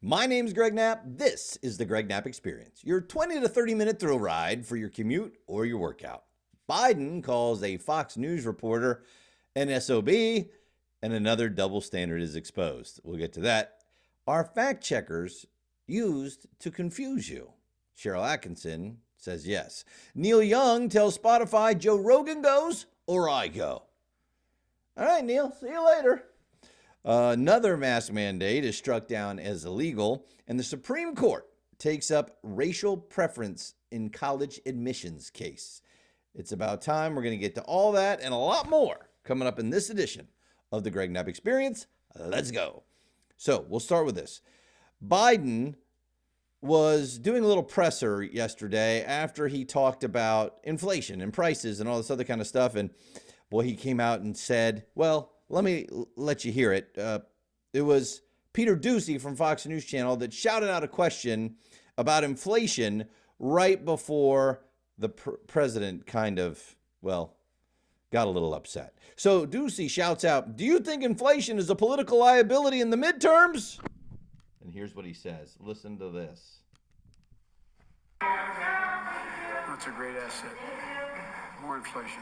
My name's Greg Knapp. This is the Greg Knapp Experience, your 20 to 30 minute thrill ride for your commute or your workout. Biden calls a Fox News reporter an SOB, and another double standard is exposed. We'll get to that. Are fact checkers used to confuse you? Cheryl Atkinson says yes. Neil Young tells Spotify Joe Rogan goes or I go. All right, Neil, see you later. Another mask mandate is struck down as illegal, and the Supreme Court takes up racial preference in college admissions case. It's about time. We're going to get to all that and a lot more coming up in this edition of the Greg Knapp Experience. Let's go. So we'll start with this. Biden was doing a little presser yesterday after he talked about inflation and prices and all this other kind of stuff. And boy, he came out and said, well, let me let you hear it. It was Peter Doocy from Fox News Channel that shouted out a question about inflation right before the president kind of, well, got a little upset. So Doocy shouts out, "Do you think inflation is a political liability in the midterms?" And here's what he says. Listen to this. That's a great asset. More inflation.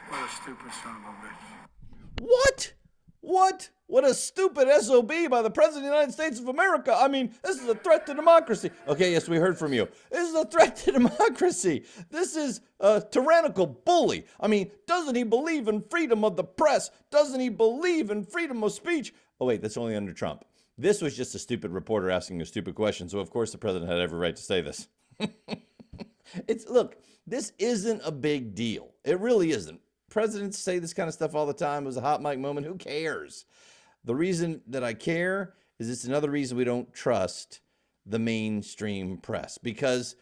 What a stupid son of a bitch. What a stupid SOB by the President of the United States of America. I mean, this is a threat to democracy. Okay, yes, we heard from you. This is a threat to democracy. This is a tyrannical bully. I mean, doesn't he believe in freedom of the press? Doesn't he believe in freedom of speech? Oh, wait, that's only under Trump. This was just a stupid reporter asking a stupid question, so of course the president had every right to say this. Look, this isn't a big deal. It really isn't. Presidents say this kind of stuff all the time. It was a hot mic moment. Who cares? The reason that I care is it's another reason we don't trust the mainstream press, because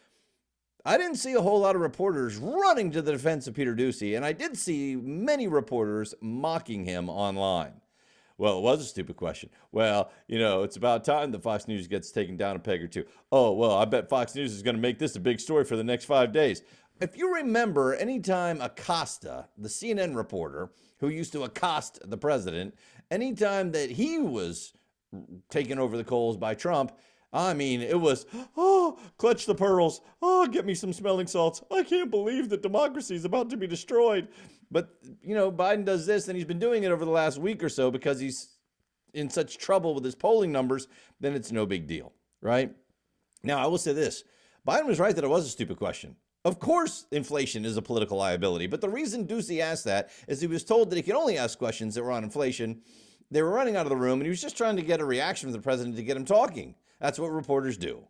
I didn't see a whole lot of reporters running to the defense of Peter Doocy, and I did see many reporters mocking him online. Well, it was a stupid question. Well, it's about time that Fox News gets taken down a peg or two. Oh, well, I bet Fox News is going to make this a big story for the next 5 days. If you remember, anytime Acosta, the CNN reporter who used to accost the president, anytime that he was taken over the coals by Trump, I mean, it was, oh, clutch the pearls. Oh, get me some smelling salts. I can't believe that democracy is about to be destroyed. But, Biden does this, and he's been doing it over the last week or so because he's in such trouble with his polling numbers, then it's no big deal, right? Now, I will say this. Biden was right that it was a stupid question. Of course, inflation is a political liability, but the reason Doocy asked that is he was told that he could only ask questions that were on inflation. They were running out of the room, and he was just trying to get a reaction from the president to get him talking. That's what reporters do.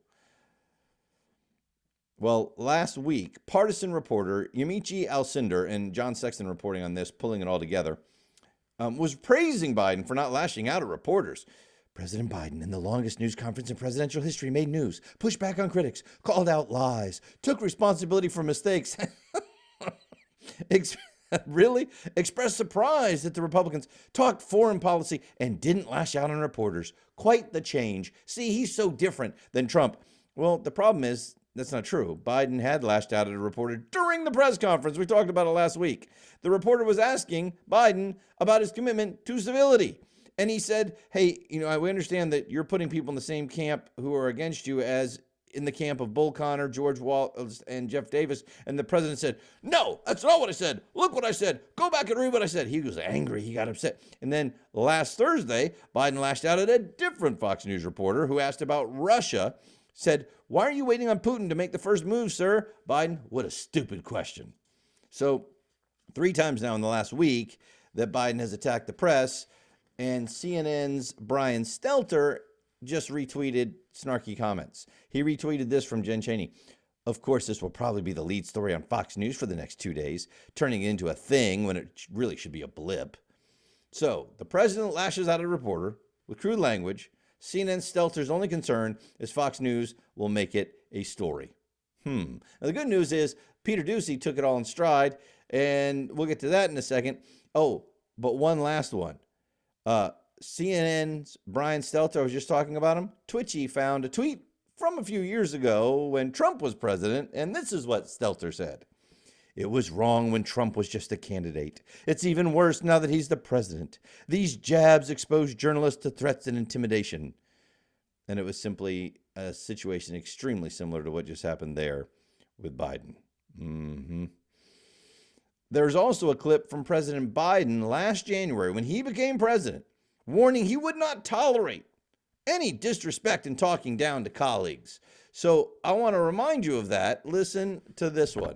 Well, last week, partisan reporter Yamiche Alcindor, and John Sexton reporting on this, pulling it all together, was praising Biden for not lashing out at reporters. President Biden, in the longest news conference in presidential history, made news, pushed back on critics, called out lies, took responsibility for mistakes. Really? Expressed surprise that the Republicans talked foreign policy and didn't lash out on reporters. Quite the change. See, he's so different than Trump. Well, the problem is, that's not true. Biden had lashed out at a reporter during the press conference. We talked about it last week. The reporter was asking Biden about his commitment to civility. And he said, hey, we understand that you're putting people in the same camp who are against you as in the camp of Bull Connor, George Wallace, and Jeff Davis. And the president said, no, that's not what I said. Look what I said. Go back and read what I said. He was angry. He got upset. And then last Thursday, Biden lashed out at a different Fox News reporter who asked about Russia, said, why are you waiting on Putin to make the first move, sir? Biden, what a stupid question. So 3 times now in the last week that Biden has attacked the press, and CNN's Brian Stelter just retweeted snarky comments. He retweeted this from Jen Cheney. Of course, this will probably be the lead story on Fox News for the next 2 days, turning it into a thing when it really should be a blip. So the president lashes out at a reporter with crude language. CNN Stelter's only concern is Fox News will make it a story. Now, the good news is Peter Doocy took it all in stride, and we'll get to that in a second. Oh, but one last one. CNN's Brian Stelter, I was just talking about him. Twitchy found a tweet from a few years ago when Trump was president, and this is what Stelter said. It was wrong when Trump was just a candidate. It's even worse now that he's the president. These jabs expose journalists to threats and intimidation. And it was simply a situation extremely similar to what just happened there with Biden. There's also a clip from President Biden last January when he became president, warning he would not tolerate any disrespect and talking down to colleagues. So I want to remind you of that. Listen to this one.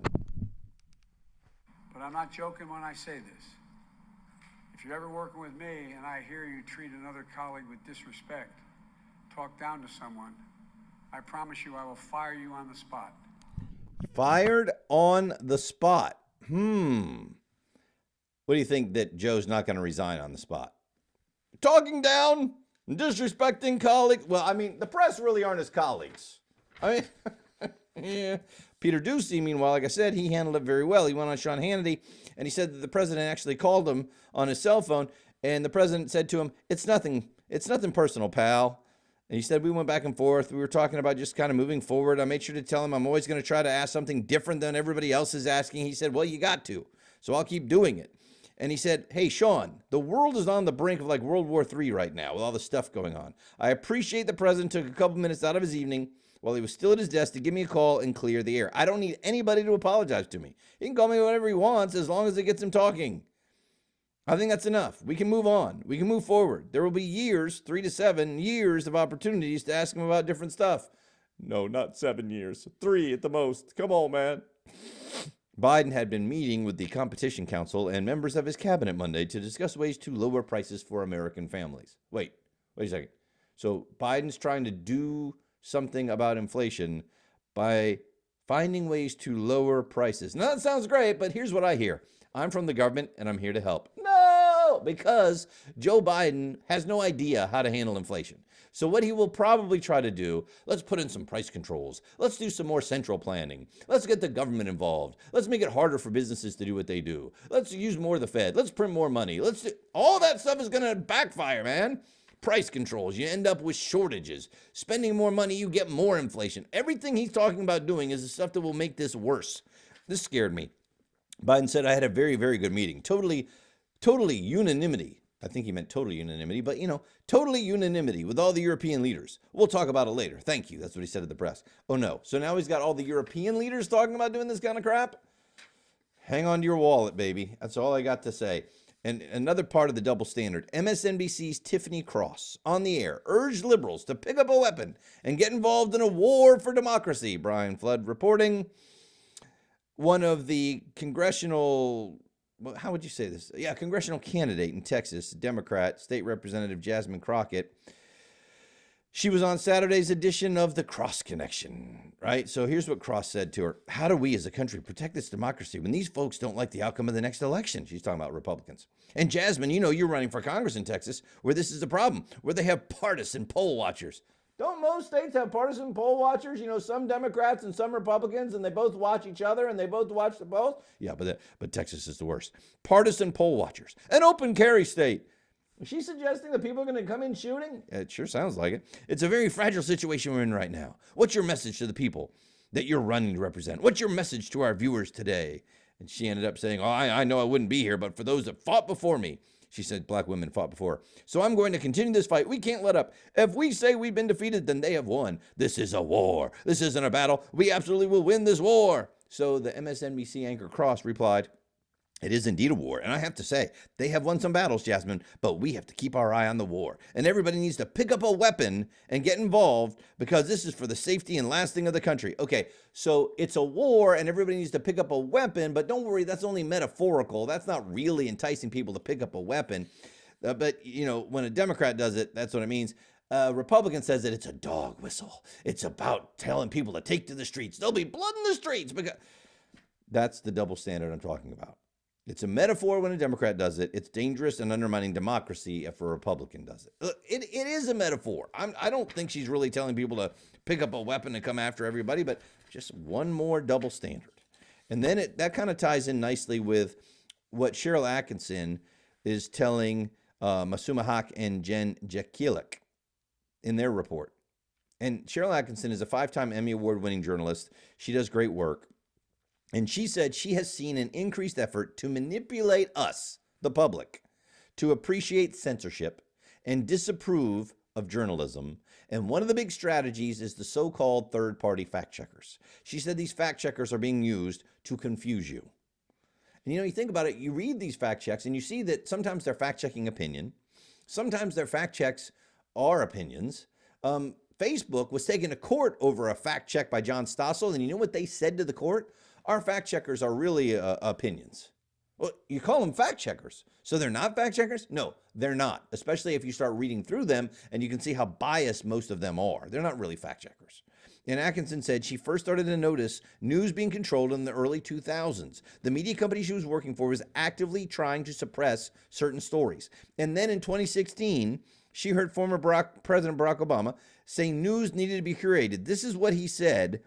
But I'm not joking when I say this. If you're ever working with me and I hear you treat another colleague with disrespect, talk down to someone, I promise you I will fire you on the spot. Fired on the spot. What do you think that Joe's not going to resign on the spot? Talking down, disrespecting colleagues. Well, I mean, the press really aren't his colleagues. I mean, yeah. Peter Doocy, meanwhile, like I said, he handled it very well. He went on Sean Hannity, and he said that the president actually called him on his cell phone, and the president said to him, it's nothing personal, pal. And he said, we went back and forth. We were talking about just kind of moving forward. I made sure to tell him I'm always going to try to ask something different than everybody else is asking. He said, well, you got to. So I'll keep doing it. And he said, hey, Sean, the world is on the brink of like World War III right now with all the stuff going on. I appreciate the president took a couple minutes out of his evening while he was still at his desk to give me a call and clear the air. I don't need anybody to apologize to me. He can call me whatever he wants as long as it gets him talking. I think that's enough. We can move on. We can move forward. There will be years, 3 to 7 years of opportunities to ask him about different stuff. No, not 7 years. 3 at the most. Come on, man. Biden had been meeting with the Competition Council and members of his cabinet Monday to discuss ways to lower prices for American families. Wait a second. So Biden's trying to do something about inflation by finding ways to lower prices. Now, that sounds great, but here's what I hear. I'm from the government, and I'm here to help. No, because Joe Biden has no idea how to handle inflation. So what he will probably try to do, let's put in some price controls. Let's do some more central planning. Let's get the government involved. Let's make it harder for businesses to do what they do. Let's use more of the Fed. Let's print more money. All that stuff is going to backfire, man. Price controls, you end up with shortages. Spending more money, you get more inflation. Everything he's talking about doing is the stuff that will make this worse. This scared me. Biden said, I had a very, very good meeting. Totally unanimity. I think he meant total unanimity, but totally unanimity with all the European leaders. We'll talk about it later. Thank you. That's what he said to the press. Oh no. So now he's got all the European leaders talking about doing this kind of crap? Hang on to your wallet, baby. That's all I got to say. And another part of the double standard, MSNBC's Tiffany Cross on the air urged liberals to pick up a weapon and get involved in a war for democracy. Brian Flood reporting. One of the congressional, how would you say this? Yeah, congressional candidate in Texas, Democrat, State Representative Jasmine Crockett. She was on Saturday's edition of The Cross Connection, right? So here's what Cross said to her. How do we as a country protect this democracy when these folks don't like the outcome of the next election? She's talking about Republicans. And Jasmine, you're running for Congress in Texas where this is a problem, where they have partisan poll watchers. Don't most states have partisan poll watchers? Some Democrats and some Republicans, and they both watch each other and they both watch the both? Yeah, but Texas is the worst. Partisan poll watchers. An open carry state. Is she suggesting that people are going to come in shooting? It sure sounds like it. It's a very fragile situation we're in right now. What's your message to the people that you're running to represent? What's your message to our viewers today? And she ended up saying, I know I wouldn't be here, but for those that fought before me, she said black women fought before. So I'm going to continue this fight. We can't let up. If we say we've been defeated, then they have won. This is a war. This isn't a battle. We absolutely will win this war. So the MSNBC anchor Cross replied, it is indeed a war. And I have to say, they have won some battles, Jasmine, but we have to keep our eye on the war. And everybody needs to pick up a weapon and get involved because this is for the safety and lasting of the country. Okay, so it's a war and everybody needs to pick up a weapon, but don't worry, that's only metaphorical. That's not really enticing people to pick up a weapon. But when a Democrat does it, that's what it means. Republican says that it's a dog whistle. It's about telling people to take to the streets. There'll be blood in the streets. Because that's the double standard I'm talking about. It's a metaphor when a Democrat does it. It's dangerous and undermining democracy if a Republican does it. It is a metaphor. I don't think she's really telling people to pick up a weapon and come after everybody, but just one more double standard. And then that kind of ties in nicely with what Cheryl Atkinson is telling Masuma Haq and Jen Jekielek in their report. And Cheryl Atkinson is a 5-time Emmy Award-winning journalist. She does great work. And she said she has seen an increased effort to manipulate us, the public, to appreciate censorship and disapprove of journalism, and one of the big strategies is the so-called third-party fact checkers. She said these fact checkers are being used to confuse you. And you think about it, you read these fact checks and you see that sometimes they're fact-checking opinion, sometimes their fact checks are opinions. Facebook was taken to court over a fact check by John Stossel, and you know what they said to the court? Our fact checkers are really opinions. Well, you call them fact checkers, so they're not fact checkers? No, they're not, especially if you start reading through them and you can see how biased most of them are. They're not really fact checkers. And Atkinson said she first started to notice news being controlled in the early 2000s. The media company she was working for was actively trying to suppress certain stories. And then in 2016, she heard former President Barack Obama say news needed to be curated. This is what he said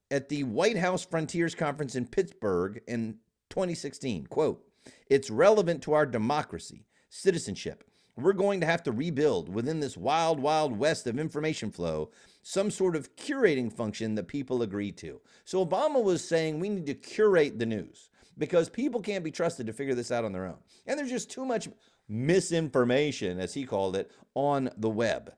at the White House Frontiers Conference in Pittsburgh in 2016, quote, "It's relevant to our democracy, citizenship. We're going to have to rebuild within this wild, wild west of information flow some sort of curating function that people agree to." So Obama was saying we need to curate the news because people can't be trusted to figure this out on their own. And there's just too much misinformation, as he called it, on the web.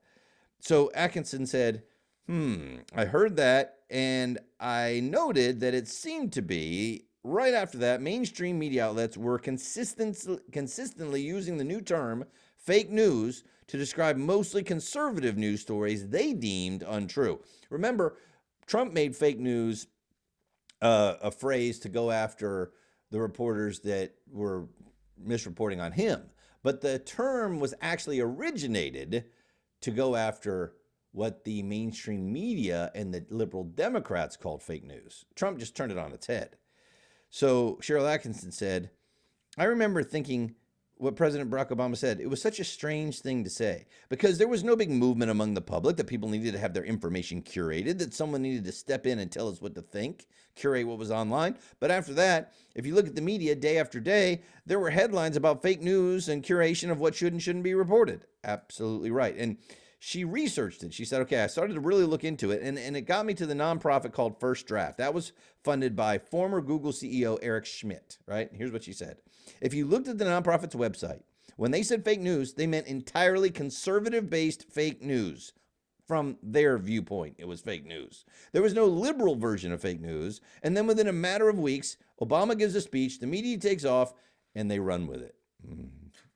So Atkinson said, I heard that, and I noted that it seemed to be right after that, mainstream media outlets were consistently using the new term fake news to describe mostly conservative news stories they deemed untrue. Remember, Trump made fake news a phrase to go after the reporters that were misreporting on him. But the term was actually originated to go after what the mainstream media and the liberal Democrats called fake news. Trump just turned it on its head. So Cheryl Atkinson said, I remember thinking what President Barack Obama said. It was such a strange thing to say because there was no big movement among the public that people needed to have their information curated, that someone needed to step in and tell us what to think, curate what was online. But after that, if you look at the media day after day, there were headlines about fake news and curation of what should and shouldn't be reported. Absolutely right. And she researched it. She said, okay, I started to really look into it, and it got me to the nonprofit called First Draft. That was funded by former Google CEO Eric Schmidt, right? Here's what she said. If you looked at the nonprofit's website, when they said fake news, they meant entirely conservative-based fake news. From their viewpoint, it was fake news. There was no liberal version of fake news, and then within a matter of weeks, Obama gives a speech, the media takes off, and they run with it.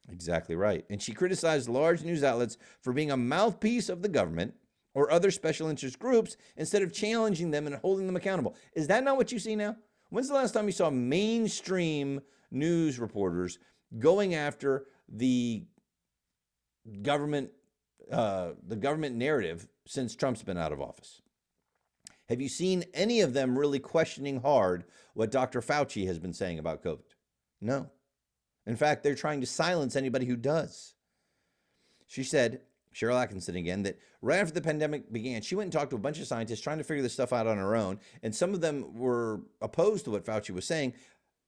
Exactly right. And she criticized large news outlets for being a mouthpiece of the government or other special interest groups instead of challenging them and holding them accountable. Is that not what you see now? When's the last time you saw mainstream news reporters going after the government narrative since Trump's been out of office? Have you seen any of them really questioning hard what Dr. Fauci has been saying about COVID? No. In fact, they're trying to silence anybody who does. She said, Cheryl Atkinson again, that right after the pandemic began, she went and talked to a bunch of scientists trying to figure this stuff out on her own. And some of them were opposed to what Fauci was saying.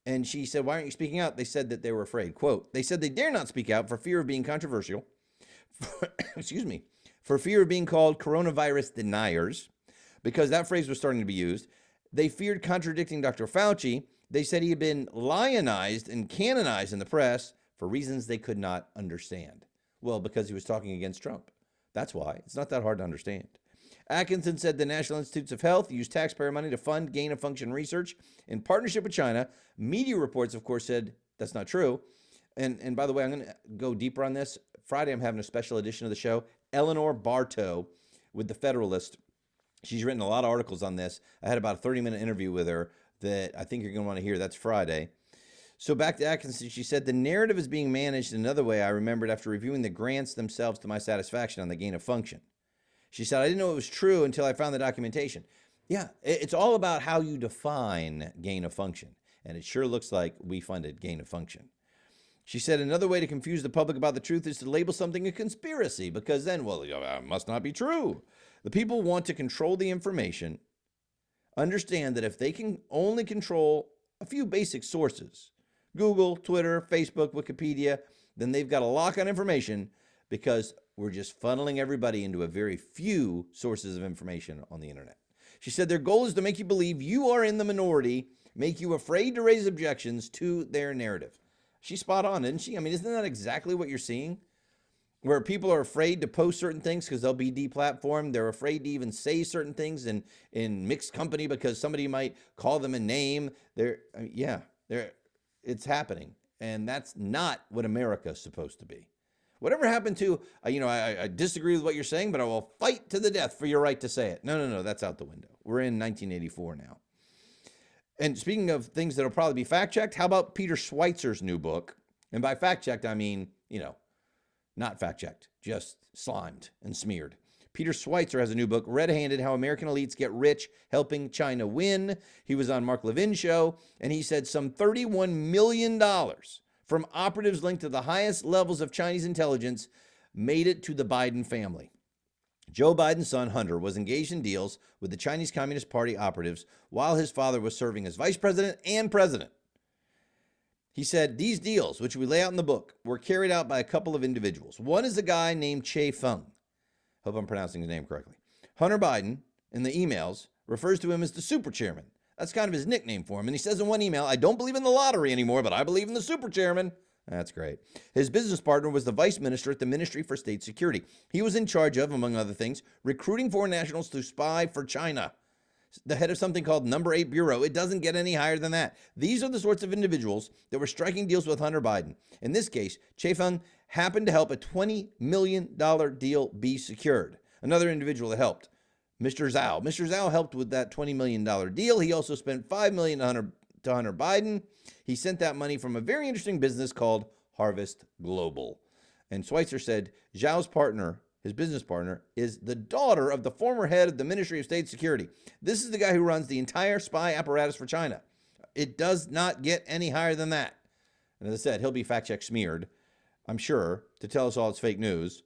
And she said, why aren't you speaking out? They said that they were afraid. Quote, they said they dare not speak out for fear of being controversial. For fear of being called coronavirus deniers, because that phrase was starting to be used. They feared contradicting Dr. Fauci. They said he had been lionized and canonized in the press for reasons they could not understand. Well, because he was talking against Trump. That's why. It's not that hard to understand. Atkinson said the National Institutes of Health used taxpayer money to fund gain-of-function research in partnership with China. Media reports, of course, said that's not true. And by the way, I'm going to go deeper on this. Friday, I'm having a special edition of the show. Eleanor Bartow with The Federalist. She's written a lot of articles on this. I had about a 30-minute interview with her that I think you're going to want to hear. That's Friday. So back to Atkinson, she said, the narrative is being managed in another way I remembered after reviewing the grants themselves to my satisfaction on the gain of function. She said, I didn't know it was true until I found the documentation. Yeah, it's all about how you define gain of function. And it sure looks like we funded gain of function. She said another way to confuse the public about the truth is to label something a conspiracy, because then, well, it must not be true. The people want to control the information. Understand that if they can only control a few basic sources, Google, Twitter, Facebook, Wikipedia, then they've got a lock on information because we're just funneling everybody into a very few sources of information on the internet. She said their goal is to make you believe you are in the minority, make you afraid to raise objections to their narrative. She's spot on, isn't she? I mean, isn't that exactly what you're seeing? where people are afraid to post certain things because they'll be deplatformed. They're afraid to even say certain things in mixed company because somebody might call them a name. It's happening. And that's not what America is supposed to be. Whatever happened to, I disagree with what you're saying, but I will fight to the death for your right to say it. No, that's out the window. We're in 1984 now. And speaking of things that'll probably be fact-checked, how about Peter Schweizer's new book? And by fact-checked, I mean, not fact-checked, just slimed and smeared. Peter Schweizer has a new book, Red-Handed, How American Elites Get Rich Helping China Win. He was on Mark Levin's show, and he said some $31 million from operatives linked to the highest levels of Chinese intelligence made it to the Biden family. Joe Biden's son, Hunter, was engaged in deals with the Chinese Communist Party operatives while his father was serving as vice president and president. He said, these deals, which we lay out in the book, were carried out by a couple of individuals. One is a guy named Che Feng. Hope I'm pronouncing his name correctly. Hunter Biden, in the emails, refers to him as the super chairman. That's kind of his nickname for him. And he says in one email, I don't believe in the lottery anymore, but I believe in the super chairman. That's great. His business partner was the vice minister at the Ministry for State Security. He was in charge of, among other things, recruiting foreign nationals to spy for China. The head of something called Number 8 Bureau. It doesn't get any higher than that. These are the sorts of individuals that were striking deals with Hunter Biden. In this case, Che Feng happened to help a $20 million deal be secured. Another individual that helped, Mr. Zhao. Mr. Zhao helped with that $20 million deal. He also spent $5 million to Hunter Biden. He sent that money from a very interesting business called Harvest Global. And Schweitzer said Zhao's partner, his business partner, is the daughter of the former head of the Ministry of State Security. This is the guy who runs the entire spy apparatus for China. It does not get any higher than that. And as I said, he'll be fact-check smeared, I'm sure, to tell us all it's fake news.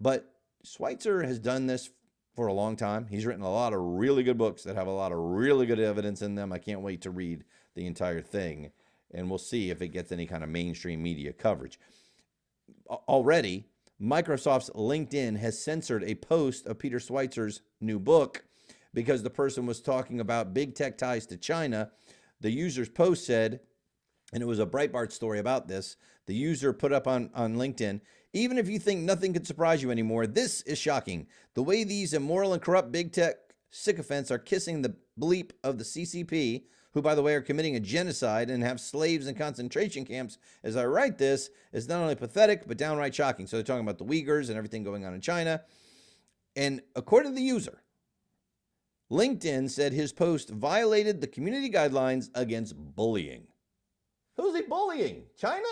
But Schweitzer has done this for a long time. He's written a lot of really good books that have a lot of really good evidence in them. I can't wait to read the entire thing, and we'll see if it gets any kind of mainstream media coverage. Already, Microsoft's LinkedIn has censored a post of Peter Schweizer's new book because the person was talking about big tech ties to China. The user's post said, and it was a Breitbart story about this, the user put up on LinkedIn, even if you think nothing could surprise you anymore, this is shocking. The way these immoral and corrupt big tech sycophants are kissing the bleep of the CCP, who, by the way, are committing a genocide and have slaves in concentration camps, as I write this, is not only pathetic, but downright shocking. So they're talking about the Uyghurs and everything going on in China. And according to the user, LinkedIn said his post violated the community guidelines against bullying. Who's he bullying? China?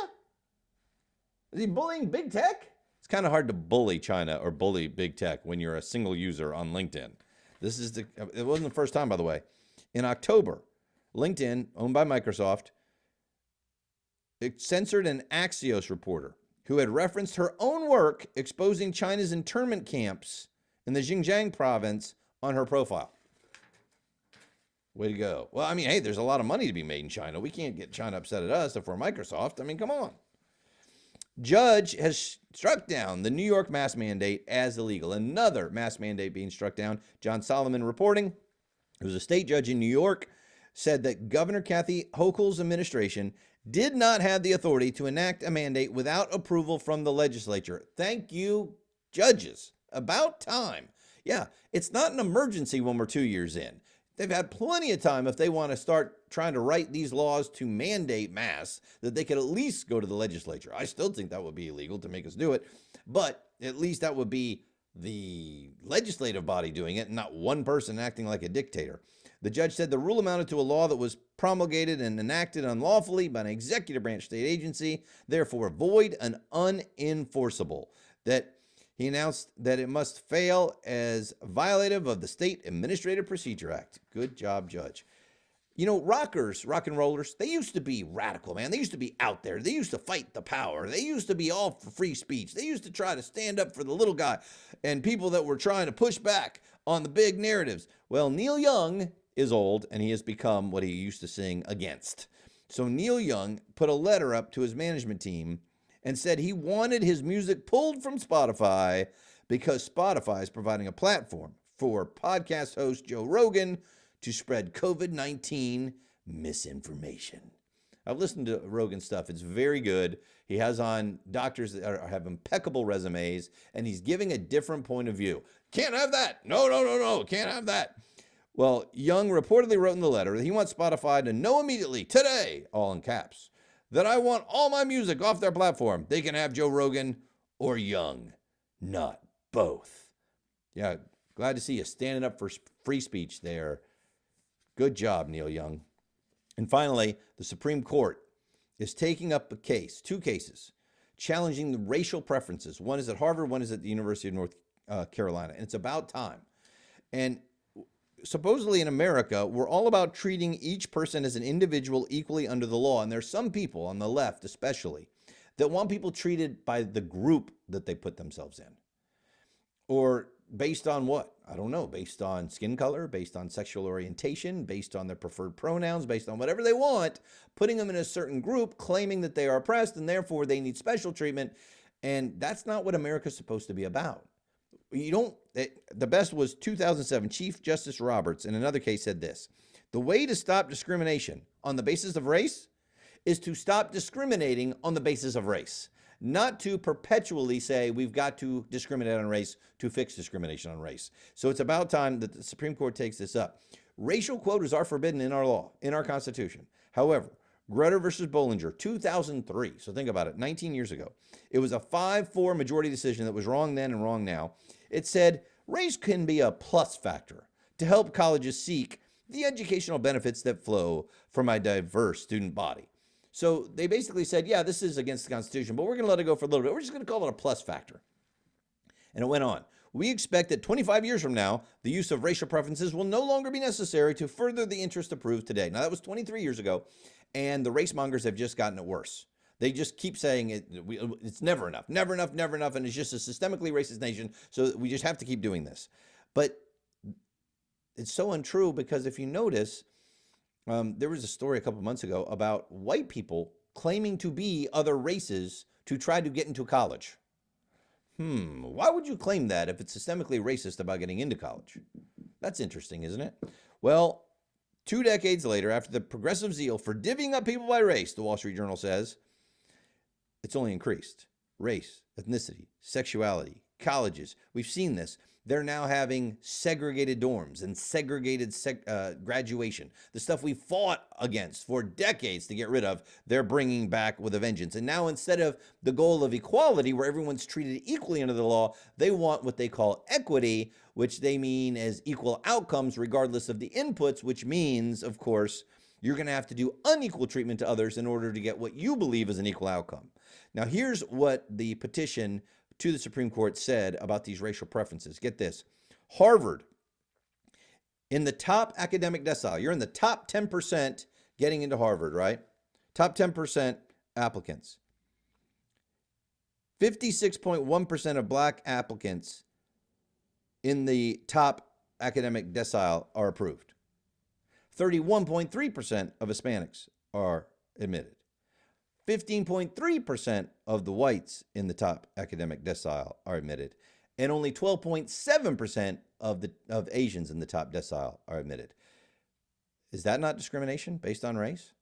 Is he bullying big tech? It's kind of hard to bully China or bully big tech when you're a single user on LinkedIn. It wasn't the first time, by the way. In October, LinkedIn, owned by Microsoft, it censored an Axios reporter who had referenced her own work exposing China's internment camps in the Xinjiang province on her profile. Way to go. Well, I mean, hey, there's a lot of money to be made in China. We can't get China upset at us if we're Microsoft. I mean, come on. Judge has struck down the New York mask mandate as illegal. Another mask mandate being struck down. John Solomon reporting, who's a state judge in New York, said that Governor Kathy Hochul's administration did not have the authority to enact a mandate without approval from the legislature. Thank you, judges. About time. Yeah, it's not an emergency when we're 2 years in. They've had plenty of time if they want to start trying to write these laws to mandate masks, that they could at least go to the legislature. I still think that would be illegal to make us do it, but at least that would be the legislative body doing it, and not one person acting like a dictator. The judge said the rule amounted to a law that was promulgated and enacted unlawfully by an executive branch state agency, therefore void and unenforceable. That he announced that it must fail as violative of the State Administrative Procedure Act. Good job, Judge. You know, rock and rollers, they used to be radical, man. They used to be out there. They used to fight the power. They used to be all for free speech. They used to try to stand up for the little guy and people that were trying to push back on the big narratives. Well, Neil Young is old, and he has become what he used to sing against. So Neil Young put a letter up to his management team and said he wanted his music pulled from Spotify because Spotify is providing a platform for podcast host Joe Rogan to spread COVID-19 misinformation. I've listened to Rogan stuff. It's very good. He has on doctors that have impeccable resumes, and he's giving a different point of view. Can't have that. No, no, no, no. Can't have that. Well, Young reportedly wrote in the letter that he wants Spotify to know immediately, today, all in caps, that I want all my music off their platform. They can have Joe Rogan or Young, not both. Yeah, glad to see you standing up for free speech there. Good job, Neil Young. And finally, the Supreme Court is taking up two cases, challenging the racial preferences. One is at Harvard, one is at the University of North Carolina, and it's about time. And supposedly in America, we're all about treating each person as an individual equally under the law. And there's some people on the left, especially, that want people treated by the group that they put themselves in. Or based on what? I don't know. Based on skin color, based on sexual orientation, based on their preferred pronouns, based on whatever they want, putting them in a certain group, claiming that they are oppressed and therefore they need special treatment. And that's not what America's supposed to be about. The best was 2007. Chief Justice Roberts, in another case, said this: the way to stop discrimination on the basis of race is to stop discriminating on the basis of race, not to perpetually say we've got to discriminate on race to fix discrimination on race. So it's about time that the Supreme Court takes this up. Racial quotas are forbidden in our law, in our Constitution. However, Grutter versus Bollinger, 2003. So think about it, 19 years ago. It was a 5-4 majority decision that was wrong then and wrong now. It said race can be a plus factor to help colleges seek the educational benefits that flow from a diverse student body. So they basically said, yeah, this is against the Constitution, but we're going to let it go for a little bit. We're just going to call it a plus factor. And it went on. We expect that 25 years from now, the use of racial preferences will no longer be necessary to further the interest approved today. Now, that was 23 years ago, and the race mongers have just gotten it worse. They just keep saying it's never enough, never enough, never enough, and it's just a systemically racist nation, so we just have to keep doing this. But it's so untrue, because if you notice, there was a story a couple months ago about white people claiming to be other races to try to get into college. Why would you claim that if it's systemically racist about getting into college? That's interesting, isn't it? Well, 2 decades later, after the progressive zeal for divvying up people by race, the Wall Street Journal says, it's only increased. Race, ethnicity, sexuality, colleges. We've seen this. They're now having segregated dorms and segregated graduation. The stuff we fought against for decades to get rid of, they're bringing back with a vengeance. And now, instead of the goal of equality, where everyone's treated equally under the law, they want what they call equity, which they mean as equal outcomes regardless of the inputs, which means, of course, you're going to have to do unequal treatment to others in order to get what you believe is an equal outcome. Now, here's what the petition to the Supreme Court said about these racial preferences. Get this. Harvard, in the top academic decile, you're in the top 10% getting into Harvard, right? Top 10% applicants. 56.1% of black applicants in the top academic decile are approved. 31.3% of Hispanics are admitted. 15.3% of the whites in the top academic decile are admitted, and only 12.7% of Asians in the top decile are admitted. Is that not discrimination based on race?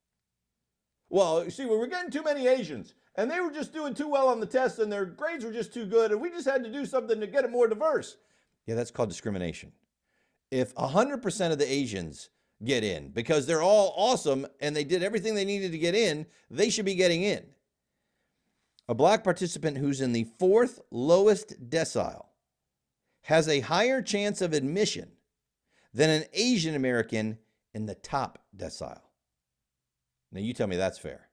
Well, you see, we were getting too many Asians, and they were just doing too well on the test, and their grades were just too good, and we just had to do something to get it more diverse. Yeah, that's called discrimination. If 100% of the Asians get in because they're all awesome and they did everything they needed to get in, they should be getting in. A black participant who's in the 4th lowest decile has a higher chance of admission than an Asian American in the top decile. Now you tell me that's fair.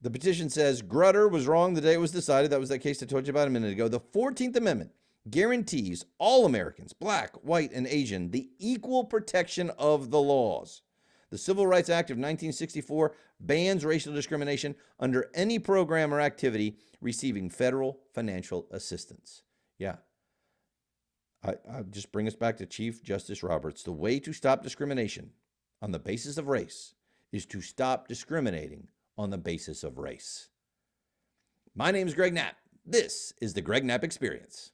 The petition says Grutter was wrong the day it was decided. That was that case I told you about a minute ago. The 14th Amendment guarantees all Americans, black, white, and Asian, the equal protection of the laws. The Civil Rights Act of 1964 bans racial discrimination under any program or activity receiving federal financial assistance. Yeah. I'll just bring us back to Chief Justice Roberts. The way to stop discrimination on the basis of race is to stop discriminating on the basis of race. My name is Greg Knapp. This is the Greg Knapp Experience.